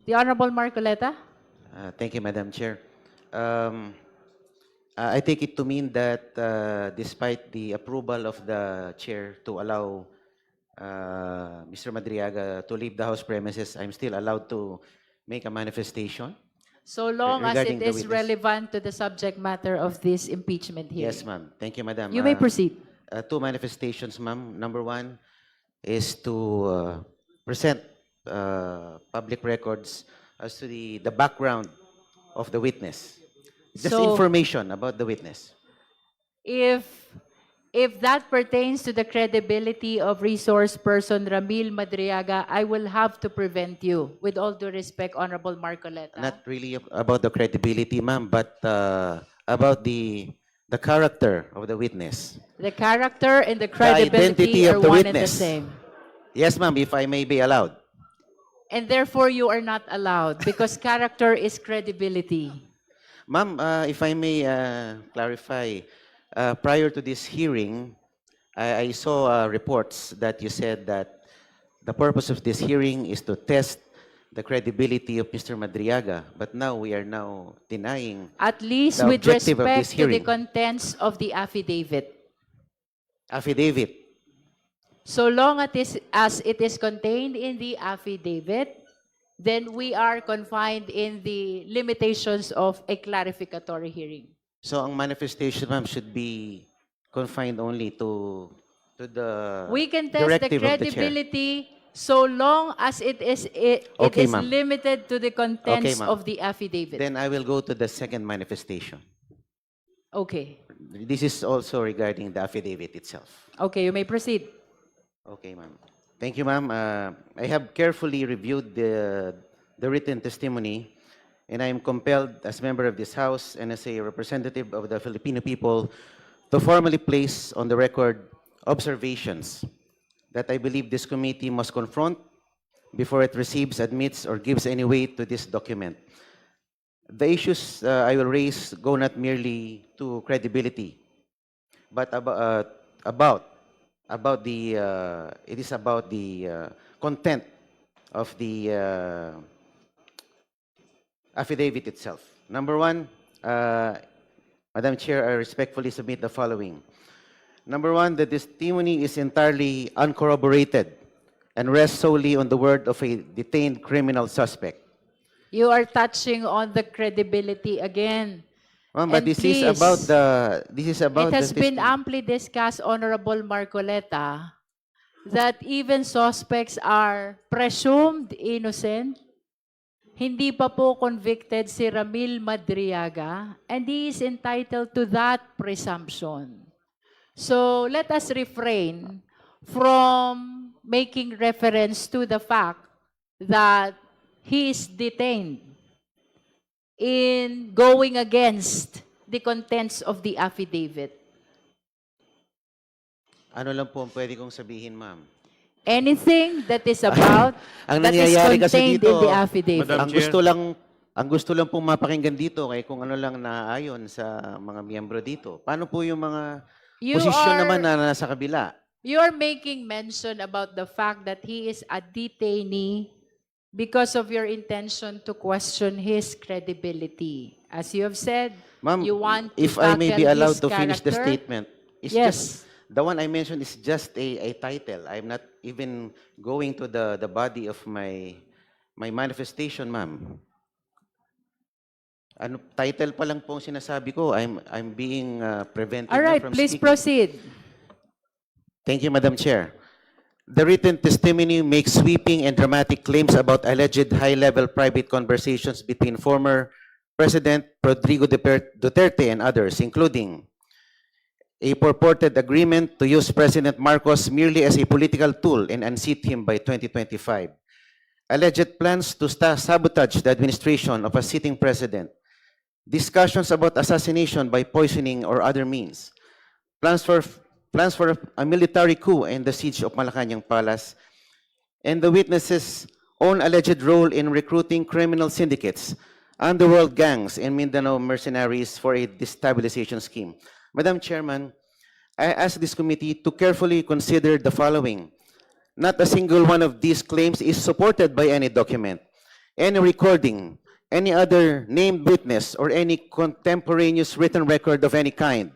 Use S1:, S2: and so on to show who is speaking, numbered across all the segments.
S1: The Honorable Marcoleta?
S2: Thank you, Madam Chair. Um, I take it to mean that despite the approval of the chair to allow Mr. Madriaga to leave the House premises, I'm still allowed to make a manifestation
S1: So long as
S2: regarding
S1: it
S2: the
S1: is
S2: witness.
S1: relevant to the subject matter of this impeachment hearing.
S2: Yes, ma'am. Thank you, Madam.
S1: You may proceed.
S2: Two manifestations, ma'am. Number one is to present public records as to the background of the witness. Just
S1: So-
S2: information about the witness.
S1: If that pertains to the credibility of resource person Ramil Madriaga, I will have to prevent you. With all due respect, Honorable Marcoleta.
S2: Not really about the credibility, ma'am, but about the character of the witness.
S1: The character and the
S2: identity
S1: credibility
S2: of
S1: are
S2: the
S1: one and the
S2: witness.
S1: same.
S2: Yes, ma'am, if I may be allowed.
S1: And therefore, you are not allowed because character is credibility.
S2: Ma'am, if I may clarify, prior to this hearing, I saw reports that you said that the purpose of this hearing is to test the credibility of Mr. Madriaga, but now we are now denying
S1: At least
S2: the
S1: with
S2: objective of
S1: respect
S2: this
S1: to the
S2: hearing.
S1: contents of the affidavit.
S2: Affidavit.
S1: So long as it is contained in the affidavit, then we are confined in the limitations of a clarificatory hearing.
S2: So ang manifestation, ma'am, should be confined only to the
S1: We can test the
S2: directive of the chair.
S1: credibility so long as it
S2: Okay,
S1: is
S2: ma'am.
S1: limited to the contents
S2: ma'am.
S1: of the affidavit.
S2: Then I will go to the second manifestation.
S1: Okay.
S2: This is also regarding the affidavit itself.
S1: Okay, you may proceed.
S2: Okay, ma'am. Thank you, ma'am. I have carefully reviewed the written testimony, and I am compelled, as member of this House and as a representative of the Filipino people, to formally place on the record observations that I believe this committee must confront before it receives, admits, or gives any weight to this document. The issues I will raise go not merely to credibility, but about the it is about the content of the affidavit itself. Number one, Madam Chair, I respectfully submit the following. Number one, the testimony is entirely uncorroborated and rests solely on the word of a detained criminal suspect.
S1: You are touching on the credibility again.
S2: Ma'am, but
S1: And
S2: this
S1: please,
S2: is about the
S1: It has been amply discussed, Honorable Marcoleta, that even suspects are presumed innocent. Hindi pa po convicted si Ramil Madriaga, and he is entitled to that presumption. So let us refrain from making reference to the fact that he is detained in going against the contents of the affidavit.
S2: Ano lang po ang pwede kong sabihin, ma'am?
S1: Anything that is about,
S2: Ang
S1: that is
S2: nangyayari kasi
S1: contained
S2: dito,
S1: in the affidavit.
S3: Madam
S2: ang
S3: Chair.
S2: gusto lang pong mapakinggan dito kay kung ano lang naayon sa mga miyembro dito. Paano po yung mga posisyon naman na nasa kabila?
S1: You are making mention about the fact that he is a detainee because of your intention to question his credibility. As you have said,
S2: Ma'am,
S1: you want to
S2: if I may be
S1: tackle
S2: allowed
S1: his
S2: to finish the
S1: character.
S2: statement, it's
S1: Yes.
S2: just, the one I mentioned is just a title. I'm not even going to the body of my manifestation, ma'am. Ano, title pa lang po ang sinasabi ko. I'm being prevented
S1: All
S2: na
S1: right,
S2: from
S1: please
S2: speaking.
S1: proceed.
S2: Thank you, Madam Chair. The written testimony makes sweeping and dramatic claims about alleged high-level private conversations between former President Rodrigo Duterte and others, including a purported agreement to use President Marcos merely as a political tool and unseat him by 2025, alleged plans to sabotage the administration of a sitting president, discussions about assassination by poisoning or other means, plans for a military coup and the siege of Malacanang Palace, and the witnesses' own alleged role in recruiting criminal syndicates, underworld gangs, and Mindanao mercenaries for a destabilization scheme. Madam Chairman, I ask this committee to carefully consider the following. Not a single one of these claims is supported by any document. any recording, any other named witness, or any contemporaneous written record of any kind.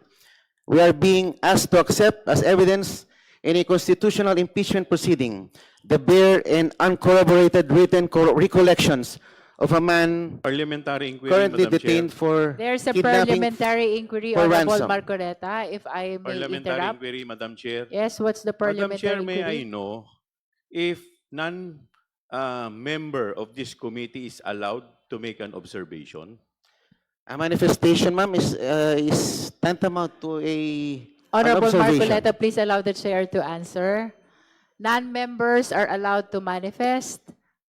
S2: We are being asked to accept as evidence in a constitutional impeachment proceeding the bare and uncorroborated written recollections of a man
S3: Parliamentary inquiry,
S2: currently
S3: Madam Chair.
S2: detained for
S1: There's a
S2: kidnapping.
S1: parliamentary inquiry,
S2: for
S1: Honorable
S2: ransom.
S1: Marcoleta, if I may
S3: Parliamentary
S1: interrupt.
S3: inquiry, Madam Chair.
S1: Yes, what's the
S3: Madam
S1: parliamentary
S3: Chair, may I
S1: inquiry?
S3: know if member of this committee is allowed to make an observation?
S2: A manifestation, ma'am, is tantamount to an
S1: Honorable
S2: observation.
S1: Marcoleta, please allow the chair to answer. Non-members are allowed to manifest,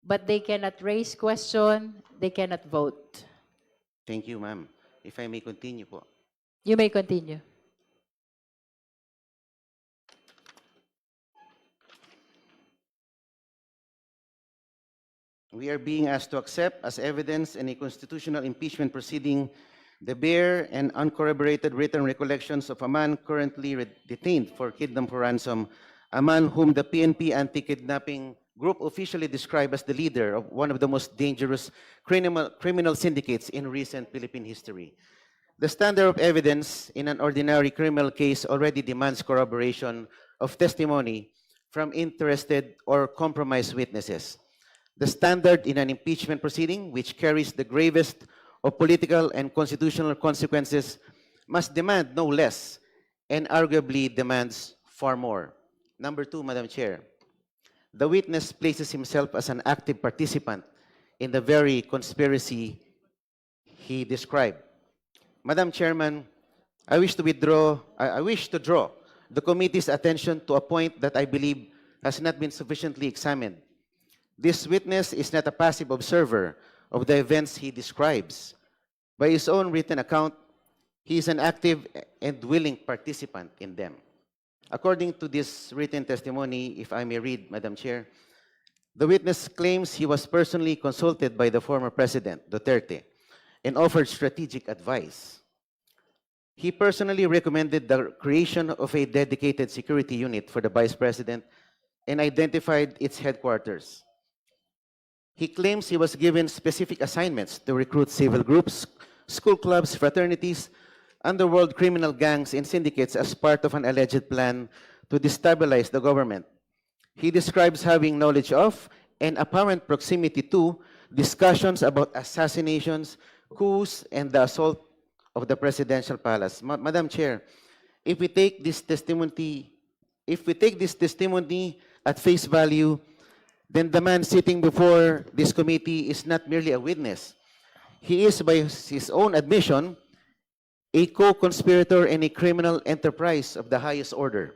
S1: but they cannot raise question, they cannot vote.
S2: Thank you, ma'am. If I may continue po.
S1: You may continue.
S2: We are being asked to accept as evidence in a constitutional impeachment proceeding the bare and uncorroborated written recollections of a man currently detained for kidnapping for ransom, a man whom the PNP anti-kidnapping group officially described as the leader of one of the most dangerous criminal syndicates in recent Philippine history. The standard of evidence in an ordinary criminal case already demands corroboration of testimony from interested or compromised witnesses. The standard in an impeachment proceeding, which carries the gravest of political and constitutional consequences, must demand no less and arguably demands far more. Number two, Madam Chair, the witness places himself as an active participant in the very conspiracy he described. Madam Chairman, I wish to draw the committee's attention to a point that I believe has not been sufficiently examined. This witness is not a passive observer of the events he describes. By his own written account, he is an active and willing participant in them. According to this written testimony, if I may read, Madam Chair, the witness claims he was personally consulted by the former President, Duterte, and offered strategic advice. He personally recommended the creation of a dedicated security unit for the Vice President and identified its headquarters. He claims he was given specific assignments to recruit civil groups, school clubs, fraternities, underworld criminal gangs, and syndicates as part of an alleged plan to destabilize the government. He describes having knowledge of and apparent proximity to discussions about assassinations, coups, and the assault of the presidential palace. Madam Chair, if we take this testimony at face value, then the man sitting before this committee is not merely a witness. He is, by his own admission, a co-conspirator in a criminal enterprise of the highest order.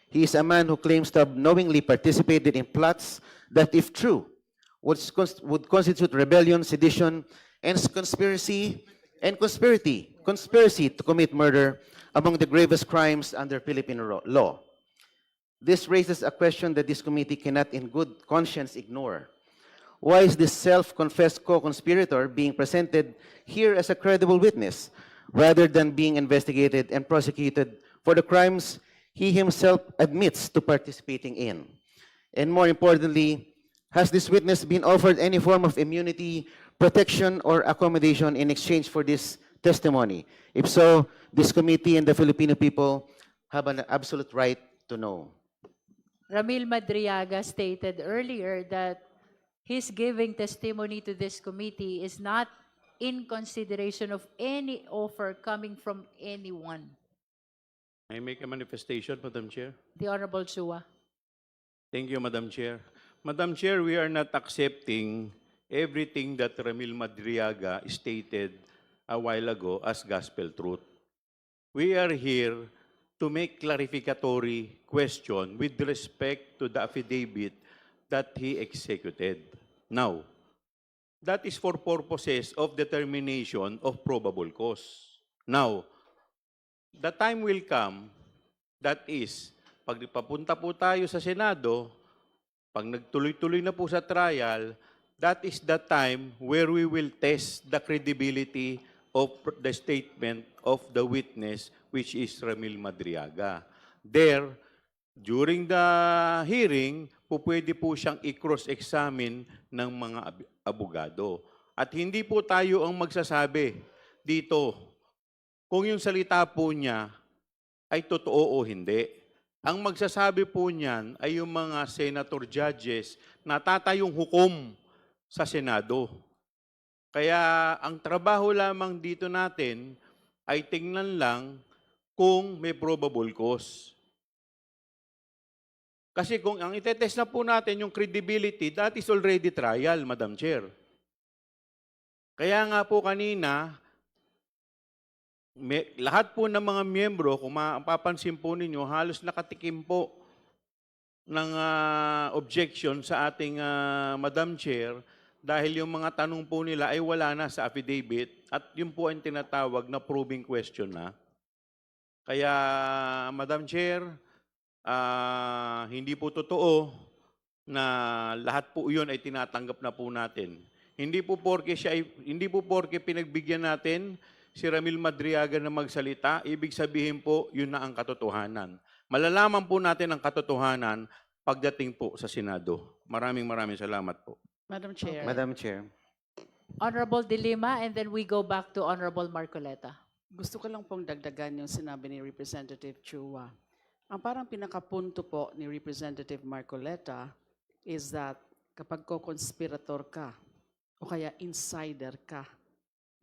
S2: He is a man who claims to have knowingly participated in plots that, if true, would constitute rebellion, sedition, and conspiracy to commit murder among the gravest crimes under Philippine law. This raises a question that this committee cannot in good conscience ignore. Why is this self-confessed co-conspirator being presented here as a credible witness, rather than being investigated and prosecuted for the crimes he himself admits to participating in? And more importantly, has this witness been offered any form of immunity, protection, or accommodation in exchange for this testimony? If so, this committee and the Filipino people have an absolute right to know.
S1: Ramil Madriaga stated earlier that his giving testimony to this committee is not in consideration of any offer coming from anyone.
S3: May I make a manifestation, Madam Chair?
S1: The Honorable Chua.
S3: Thank you, Madam Chair. Madam Chair, we are not accepting everything that Ramil Madriaga stated a while ago as gospel truth. We are here to make clarificatory question with respect to the affidavit that he executed. Now, that is for purposes of determination of probable cause. Now, the time will come, that is, pag papunta po tayo sa Senado, pag nagtuloy-tuloy na po sa trial, that is the time where we will test the credibility of the statement of the witness, which is Ramil Madriaga. There, during the hearing, pwede po siyang i-cross-examine ng mga abogado. At hindi po tayo ang magsasabi dito kung yung salita po niya ay totoo o hindi. Ang magsasabi po niyan ay yung mga senator judges na tatayong hukom sa Senado. Kaya ang trabaho lamang dito natin ay tingnan lang kung may probable cause. Kasi kung ang itetest na po natin yung credibility, that is already trial, Madam Chair. Kaya nga po kanina, lahat po ng mga miyembro, kung mapapansin po ninyo, halos nakatikim po ng objection sa ating Madam Chair dahil yung mga tanong po nila ay wala na sa affidavit at yun po ang tinatawag na proving question na. Kaya, Madam Chair, hindi po totoo na lahat po yun ay tinatanggap na po natin. Hindi po porke pinagbigyan natin si Ramil Madriaga na magsalita, ibig sabihin po yun na ang katotohanan. Malalaman po natin ang katotohanan pagdating po sa Senado. Maraming salamat po.
S4: Madam Chair.
S2: Madam Chair.
S1: Honorable De Lima, and then we go back to Honorable Marcoleta.
S4: Gusto ko lang pong dagdagan yung sinabi ni Representative Chua. Ang parang pinakapunto po ni Representative Marcoleta is that kapag co-conspirator ka o kaya insider ka,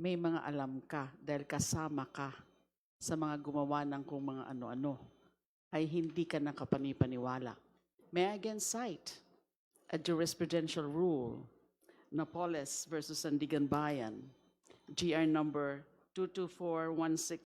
S4: may mga alam ka dahil kasama ka sa mga gumawa ng kung mga ano-ano, ay hindi ka nakapanipaniwala. May I again cite a jurisprudential rule, Napoles versus Sandigan Bayan, GR number 22416